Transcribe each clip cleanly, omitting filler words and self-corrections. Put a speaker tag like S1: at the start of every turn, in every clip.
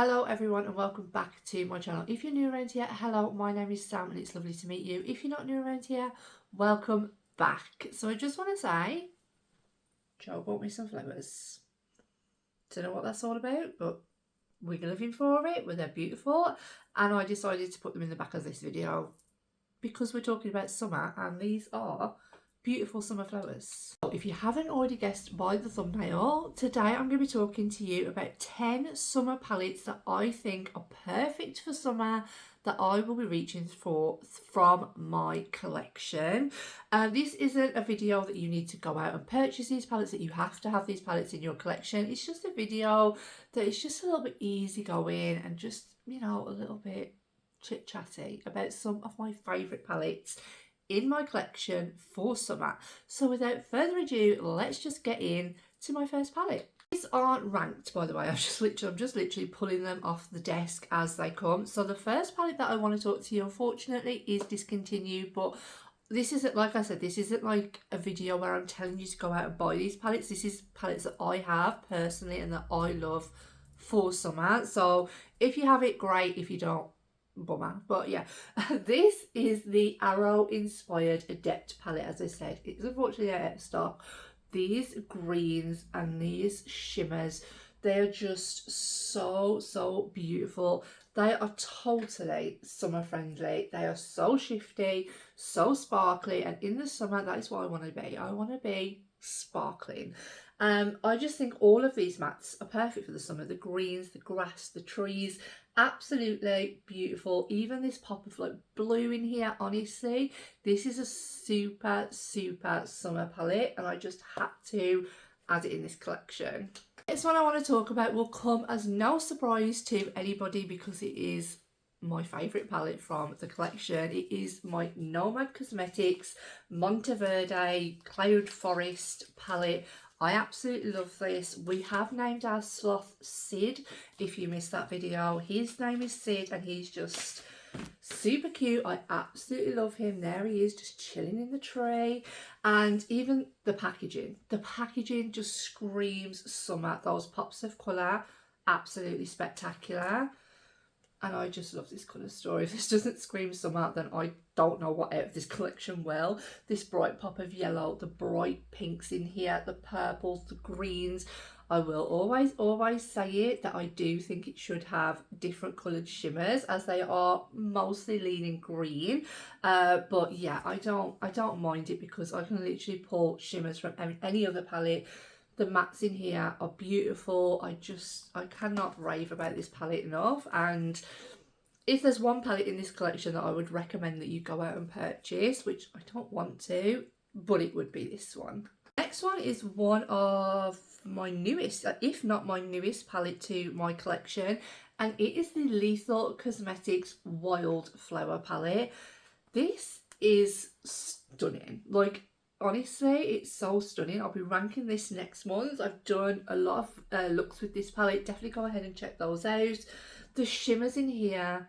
S1: Hello everyone and welcome back to my channel. If you're new around here, hello, my name is Sam and it's lovely to meet you. If you're not new around here, welcome back. So I just want to say, Joe bought me some flowers. Don't know what that's all about, but we're living for it, they're beautiful, and I decided to put them in the back of this video because we're talking about summer and these are beautiful summer flowers. So if you haven't already guessed by the thumbnail, today I'm going to be talking to you about 10 summer palettes that I think are perfect for summer that I will be reaching for from my collection. This isn't a video that you need to go out and purchase these palettes, that you have to have these palettes in your collection. It's just a video that is just a little bit easygoing and just, you know, a little bit chit chatty about some of my favourite palettes in my collection for summer. So without further ado, let's just get in to my first palette. These aren't ranked, by the way. I'm just literally pulling them off the desk as they come. So the first palette that I want to talk to you, unfortunately, is discontinued, but this isn't, like I said, this isn't like a video where I'm telling you to go out and buy these palettes. This is palettes that I have personally and that I love for summer. So if you have it, great. If you don't, bummer. But yeah, this is the Arrow inspired Adept palette. As I said, it's unfortunately out of stock. These greens and these shimmers, they're just so beautiful. They are totally summer friendly. They are so shifty, so sparkly, and in the summer, that is what I want to be. I want to be sparkling. I just think all of these mats are perfect for the summer. The greens, the grass, the trees, absolutely beautiful. Even this pop of like blue in here, honestly, this is a super summer palette and I just had to add it in this collection. Next one I want to talk about will come as no surprise to anybody because it is my favourite palette from the collection. It is my Nomad Cosmetics Monteverde Cloud Forest palette. I absolutely love this. We have named our sloth Sid. If you missed that video, his name is Sid and he's just super cute. I absolutely love him. There he is, just chilling in the tree. And even the packaging just screams summer. Those pops of colour, absolutely spectacular. And I just love this colour story. If this doesn't scream summer, then I don't know what out of this collection will. This bright pop of yellow, the bright pinks in here, the purples, the greens. I will always say it that I do think it should have different coloured shimmers as they are mostly leaning green. But yeah, I don't mind it because I can literally pull shimmers from any other palette. The mattes in here are beautiful. I cannot rave about this palette enough. And if there's one palette in this collection that I would recommend that you go out and purchase, which I don't want to, but it would be this one. Next one is one of my newest, if not my newest palette to my collection, and it is the Lethal Cosmetics Wildflower palette. This is stunning. Like, honestly, it's so stunning. I'll be ranking this next month. I've done a lot of looks with this palette. Definitely go ahead and check those out. The shimmers in here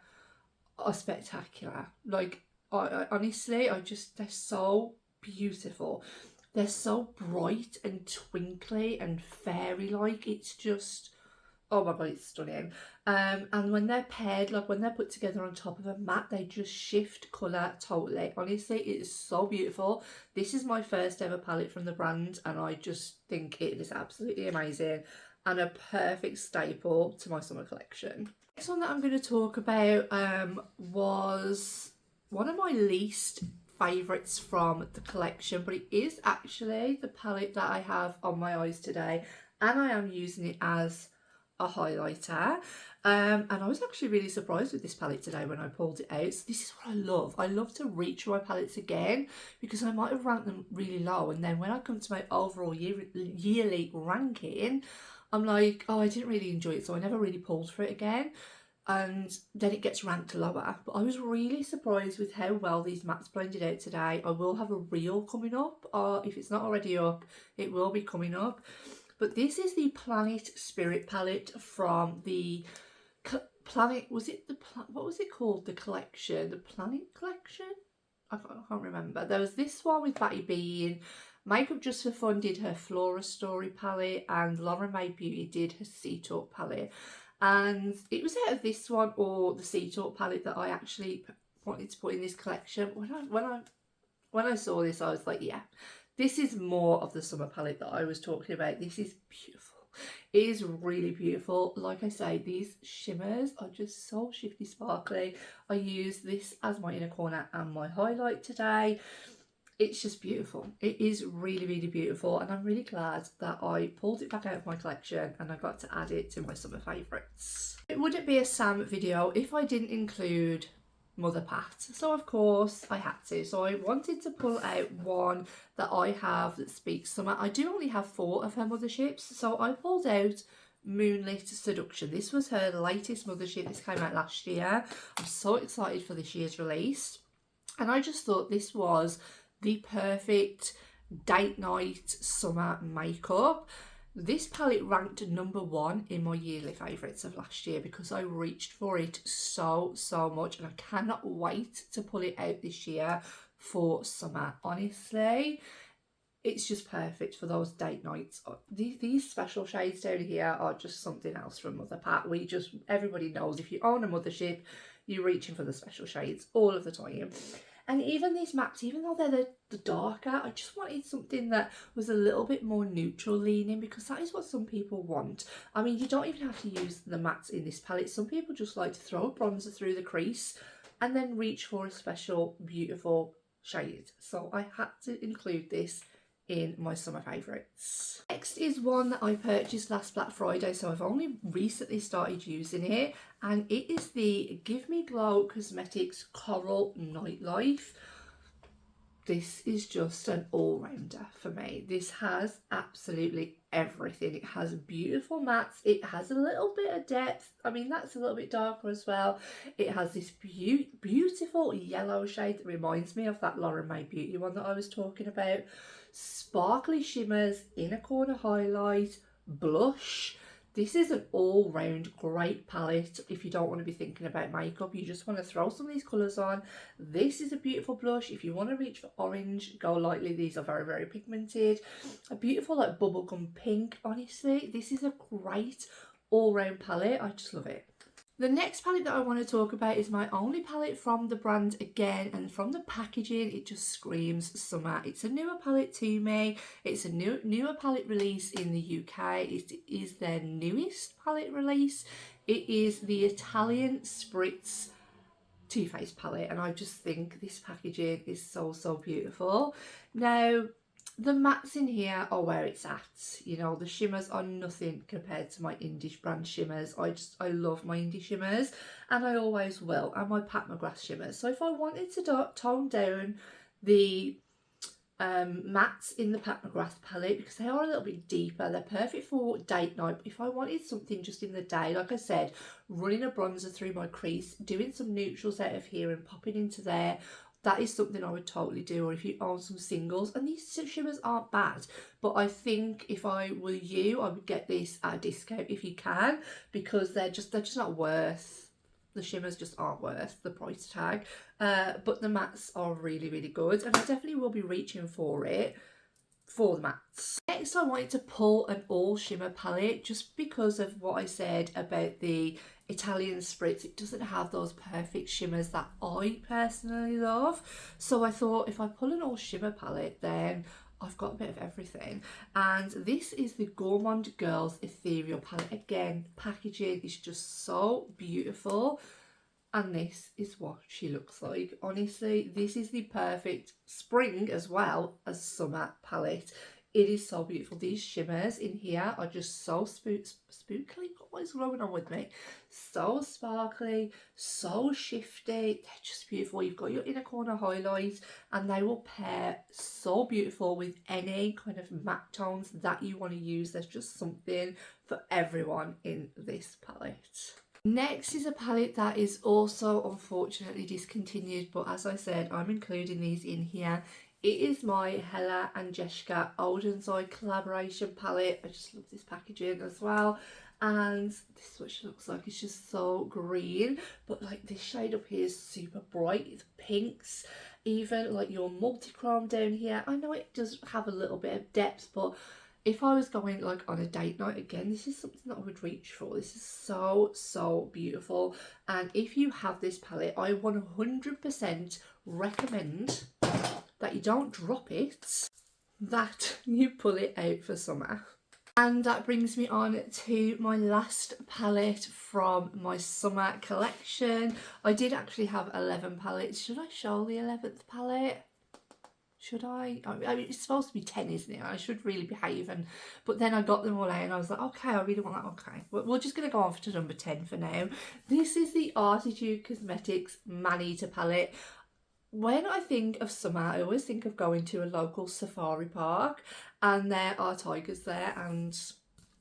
S1: are spectacular. Like, honestly, they're so beautiful. They're so bright and twinkly and fairy-like. It's just, oh my god, it's stunning. And when they're paired, like when they're put together on top of a matte, they just shift colour totally. Honestly, it is so beautiful. This is my first ever palette from the brand and I just think it is absolutely amazing and a perfect staple to my summer collection. Next one that I'm going to talk about was one of my least favourites from the collection, but it is actually the palette that I have on my eyes today and I am using it as a highlighter. And I was actually really surprised with this palette today when I pulled it out. So this is what I love. I love to reach for my palettes again because I might have ranked them really low and then when I come to my overall yearly ranking, I'm like, oh, I didn't really enjoy it, so I never really pulled for it again. And then it gets ranked lower. But I was really surprised with how well these mattes blended out today. I will have a reel coming up, or if it's not already up, it will be coming up. But this is the Planet Spirit palette from the Planet, what was it called? The collection, the Planet collection? I can't remember. There was this one with Batty Bean. Makeup Just for Fun did her Flora Story palette and Lauren Made Beauty did her Sea Talk palette. And it was out of this one or the Sea Talk palette that I actually wanted to put in this collection. When I saw this, I was like, yeah, this is more of the summer palette that I was talking about. This is beautiful. It is really beautiful. Like I say, these shimmers are just so shifty sparkly. I use this as my inner corner and my highlight today. It's just beautiful. It is really, really beautiful, and I'm really glad that I pulled it back out of my collection and I got to add it to my summer favourites. It wouldn't be a Sam video if I didn't include Mother Pat, so of course I had to. So I wanted to pull out one that I have that speaks summer. I do only have 4 of her motherships, so I pulled out Moonlit Seduction. This was her latest mothership. This came out last year. I'm so excited for this year's release, and I just thought this was the perfect date night summer makeup. This palette ranked #1 in my yearly favourites of last year because I reached for it so much, and I cannot wait to pull it out this year for summer. Honestly, it's just perfect for those date nights. These special shades down here are just something else from Mother Pat. Everybody knows if you own a mothership, you're reaching for the special shades all of the time. And even these mattes, even though they're the darker, I just wanted something that was a little bit more neutral leaning, because that is what some people want. I mean, you don't even have to use the mattes in this palette. Some people just like to throw a bronzer through the crease and then reach for a special, beautiful shade. So I had to include this in my summer favourites. Next is one that I purchased last Black Friday, so I've only recently started using it, and it is the Give Me Glow Cosmetics Coral Nightlife. This is just an all-rounder for me. This has absolutely everything. It has beautiful mattes, it has a little bit of depth, I mean that's a little bit darker as well. It has this beautiful yellow shade that reminds me of that Lauren May Beauty one that I was talking about. Sparkly shimmers, inner corner highlight, blush. This is an all-round great palette if you don't want to be thinking about makeup, you just want to throw some of these colours on. This is a beautiful blush. If you want to reach for orange, go lightly. These are very, very pigmented. A beautiful like bubblegum pink. Honestly, this is a great all-round palette. I just love it. The next palette that I want to talk about is my only palette from the brand again, and from the packaging it just screams summer. It's a newer palette to me. It's a newer palette release in the UK. It is their newest palette release. It is the Italian Spritz Too Faced palette, and I just think this packaging is so beautiful. Now, the mattes in here are where it's at. You know, the shimmers are nothing compared to my indie brand shimmers. I love my indie shimmers, and I always will, and my Pat McGrath shimmers. So if I wanted to tone down the mattes in the Pat McGrath palette, because they are a little bit deeper, they're perfect for date night. But if I wanted something just in the day, like I said, running a bronzer through my crease, doing some neutrals out of here and popping into there, that is something I would totally do. Or if you own some singles, and these shimmers aren't bad, but I think if I were you, I would get this at a discount if you can, because they're just not worth, the shimmers just aren't worth the price tag. But the mattes are really good, and I definitely will be reaching for it for the mattes. Next, I wanted to pull an all shimmer palette, just because of what I said about the Italian Spritz. It doesn't have those perfect shimmers that I personally love. So I thought if I pull an all shimmer palette, then I've got a bit of everything. And this is the Gourmand Girls Ethereal palette. Again, packaging is just so beautiful. And this is what she looks like. Honestly, this is the perfect spring as well as summer palette. It is so beautiful. These shimmers in here are just so spookily. What is going on with me? So sparkly, so shifty. They're just beautiful. You've got your inner corner highlight, and they will pair so beautiful with any kind of matte tones that you want to use. There's just something for everyone in this palette. Next is a palette that is also unfortunately discontinued, but as I said, I'm including these in here. It is my Hela and Jessica Odens collaboration palette. I just love this packaging as well. And this is what she looks like. It's just so green, but like this shade up here is super bright. It's pinks, even like your multi-chrome down here. I know it does have a little bit of depth, but if I was going like on a date night again, this is something that I would reach for. This is so beautiful. And if you have this palette, I 100% recommend that you don't drop it, that you pull it out for summer. And that brings me on to my last palette from my summer collection. I did actually have 11 palettes. Should I show the 11th palette? Should I? I mean, it's supposed to be 10, isn't it? I should really behave. But then I got them all out and I was like, okay, I really want that. Okay, we're just going to go on to number 10 for now. This is the Arttitude Cosmetics Man-Eater palette. When I think of summer, I always think of going to a local safari park and there are tigers there, and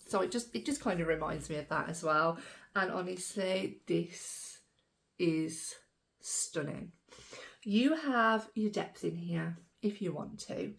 S1: so it just kind of reminds me of that as well. And honestly, this is stunning. You have your depth in here if you want to,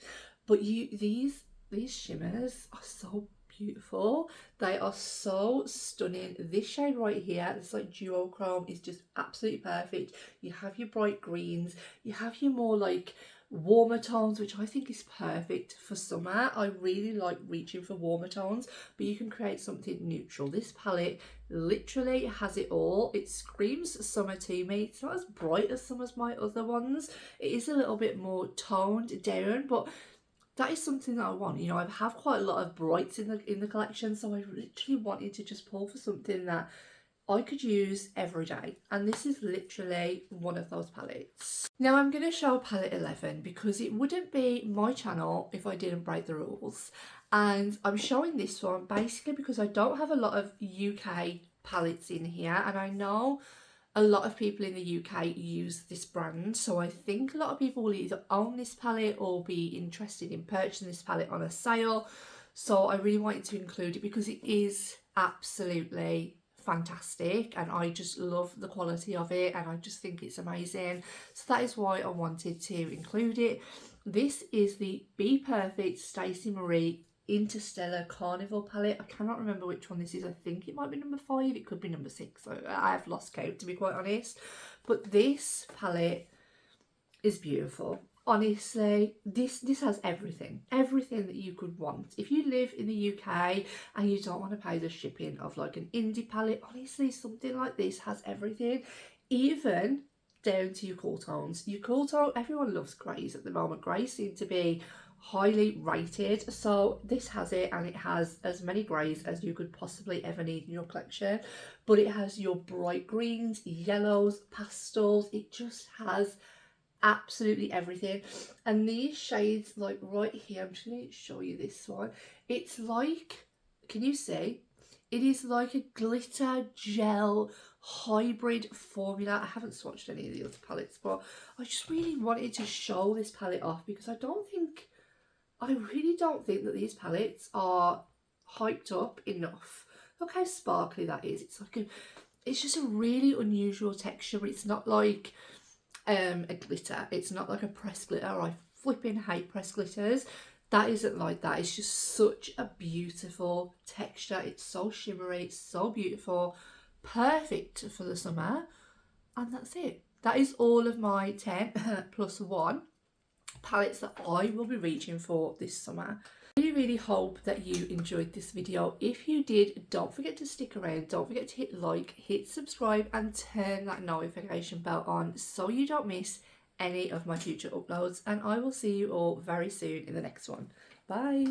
S1: but these shimmers are so beautiful. They are so stunning. This shade right here, this like duochrome, is just absolutely perfect. You have your bright greens, you have your more like warmer tones, which I think is perfect for summer. I really like reaching for warmer tones, but you can create something neutral. This palette literally has it all. It screams summer to me. It's not as bright as some of my other ones. It is a little bit more toned down, but that is something that I want. You know, I have quite a lot of brights in the collection, so I literally wanted to just pull for something that I could use every day, and this is literally one of those palettes. Now I'm going to show palette 11 because it wouldn't be my channel if I didn't break the rules, and I'm showing this one basically because I don't have a lot of UK palettes in here, and I know a lot of people in the UK use this brand, so I think a lot of people will either own this palette or be interested in purchasing this palette on a sale. So I really wanted to include it because it is absolutely fantastic and I just love the quality of it and I just think it's amazing. So that is why I wanted to include it. This is the Be Perfect Stacey Marie Interstellar Carnival palette. I cannot remember which one this is. I think it might be number 5, it could be number 6. I have lost count, to be quite honest. But this palette is beautiful. Honestly, this has everything that you could want. If you live in the UK and you don't want to pay the shipping of like an indie palette, honestly, something like this has everything, even down to your cool tones. Your cool tone, everyone loves greys at the moment. Greys seem to be highly rated, so this has it, and it has as many greys as you could possibly ever need in your collection, but it has your bright greens, yellows, pastels. It just has absolutely everything. And these shades, like right here, I'm just going to show you this one. It's like, can you see? It is like a glitter gel hybrid formula. I haven't swatched any of the other palettes, but I just really wanted to show this palette off because I really don't think that these palettes are hyped up enough. Look how sparkly that is. It's just a really unusual texture, but it's not like a glitter. It's not like a pressed glitter. I flipping hate pressed glitters. That isn't like that. It's just such a beautiful texture. It's so shimmery, it's so beautiful, perfect for the summer. And that's it. That is all of my 10 plus 1 palettes that I will be reaching for this summer. I really hope that you enjoyed this video. If you did, don't forget to stick around, don't forget to hit like, hit subscribe and turn that notification bell on so you don't miss any of my future uploads, and I will see you all very soon in the next one. Bye.